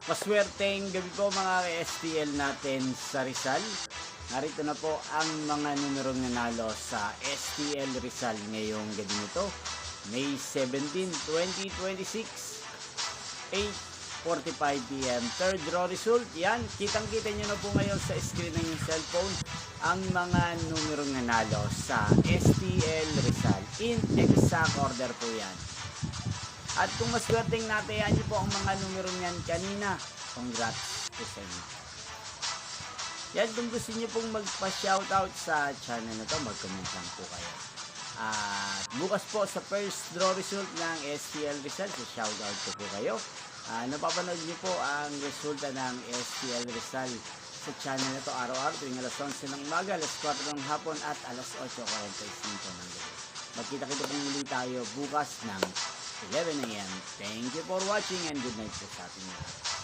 Maswerteng gabi po mga STL natin sa Rizal. Narito na po ang mga numerong nanalo sa STL Rizal ngayong gabi nito. May 17, 2026, 8:45 PM. Third draw result, yan. Kitang-kita nyo na po ngayon sa screen ng yung cellphone ang mga numerong nanalo sa STL Rizal. In exact order po yan. At kung maswerteng natayan nyo po ang mga numero niyan kanina, congrats po sa inyo. Yan, kung gusto nyo pong magpa-shoutout sa channel na to, mag-comment lang po kayo. At bukas po sa first draw result ng STL Rizal, so shoutout ko po kayo. Napapanood nyo po ang resulta ng STL Rizal sa channel na to araw-araw tuwing alas 11 ng umaga, alas 4 ng hapon at alas 8:45 ng gabi. Magkita-kita pong muli tayo bukas ng 11 AM. Thank you for watching and good night po sa ating lahat.